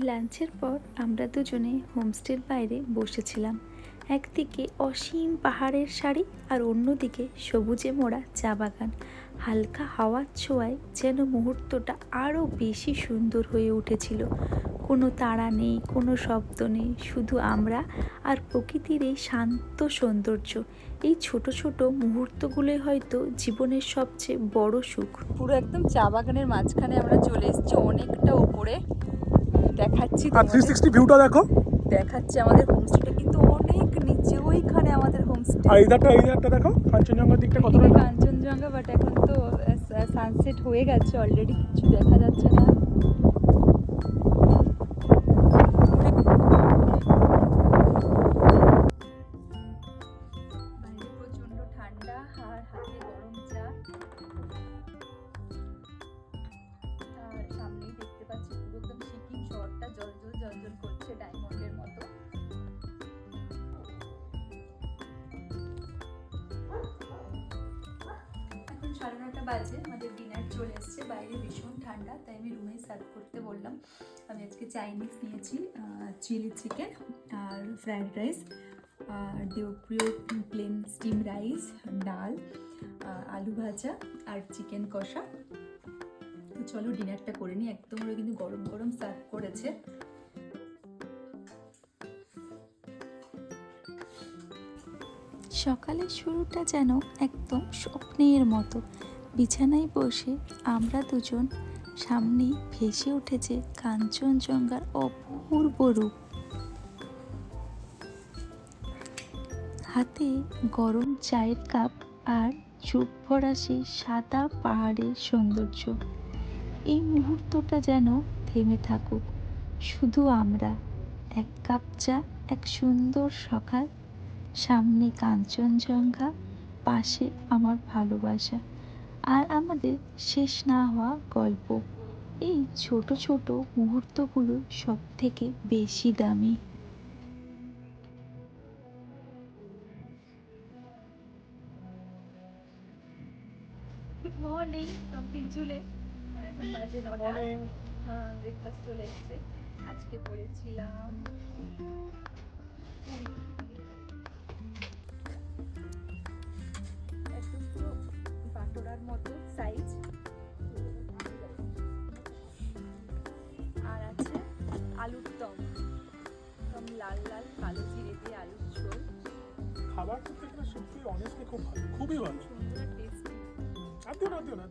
লাঞ্চের পর আমরা দুজনে হোমস্টের বাইরে বসেছিলাম। একদিকে অসীম পাহাড়ের সারি আর অন্যদিকে সবুজে মোড়া চা বাগান। হালকা হাওয়ার ছোঁয়ায় যেন মুহূর্তটা আরও বেশি সুন্দর হয়ে উঠেছিল। কোনো তাড়া নেই, কোনো শব্দ নেই, শুধু আমরা আর প্রকৃতির এই শান্ত সৌন্দর্য। এই ছোট ছোট মুহূর্তগুলোই হয়তো জীবনের সবচেয়ে বড় সুখ। পুরো একদম চা বাগানের মাঝখানে আমরা চলে এসেছি, অনেকটা উপরে দেখাচ্ছি। আর 360 ভিউটা দেখো। দেখাচ্ছি আমাদের হোমস্টেটা কিন্তু অনেক নিচে, ওইখানে আমাদের হোমস্টে। আর এইটা দেখো কাঞ্চনজঙ্ঘার দিকটা কতটা কাঞ্চনজঙ্ঘা, বাট এখন তো সানসেট হয়ে গেছে অলরেডি, কিছু দেখা যাচ্ছে না। বাইরে প্রচন্ড ঠান্ডা আর হাতে গরম চা। আর সামনেই দেখতে পাচ্ছি পুরো একদম সিকিম শহরটা জলজল জলজল করছে ডায়মন্ডের মতো। এখন 9:30 বাজে, আমাদের ডিনার চলে এসছে। বাইরে ভীষণ ঠান্ডা, তাই আমি রুমেই সার্ভ করতে বললাম। আমি আজকে চাইনিজ নিয়েছি, চিলি চিকেন আর ফ্রাইড রাইস আর দেবপ্রিয় প্লেন স্টিম রাইস, ডাল, আলু ভাজা আর চিকেন কষা। তো চলো ডিনারটা করে নিই। একদম ওরা কিন্তু গরম গরম সার্ভ করেছে। সকালের শুরুটা যেন একদম স্বপ্নের মতো। বিছানায় বসে আমরা দুজন, সামনেই ভেসে উঠেছে কাঞ্চনজঙ্ঘার অপূর্ব রূপ। হাতে গরম চায়ের কাপ আর চোখ ভরা সেই সাদা পাহাড়ের সৌন্দর্য। এই মুহূর্তটা যেন থেমে থাকুক, শুধু আমরা, এক কাপ চা, এক সুন্দর সকাল, সামনে কাঞ্চনজঙ্ঘা, পাশে আমার ভালোবাসা আর আমাদের শেষ না হওয়া গল্প। এই ছোট ছোট মুহূর্তগুলো সব থেকে বেশি দামি। গুড মর্নিং ফ্রম পিঞ্জুলে। এখন বাজে 9টা। হ্যাঁ, ব্রেকফাস্ট চলে এসছে। আজকে করেছিলাম একদম পুরো পাটোরার মতো সাইজ, আর আছে আলুর দম, একদম লাল লাল কালো জিরে দিয়ে আলুর ঝোল। খাবার করতে গেলে সত্যি অনেস্টলি খুব ভালো, খুবই ভালো। সুন্দর টেস্টি। আর দিও না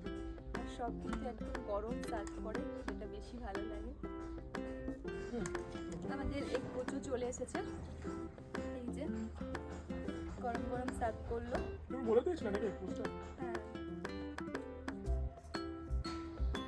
আর সব কিন্তু একদম গরম সার্ভ করে, যেটা বেশি ভালো লাগে। আমাদের এক কচু চলে এসেছে, এই যে গরম গরম সার্ভ করলো। তুমি বলে দিয়েছিলে নাকি পোস্টার? হ্যাঁ,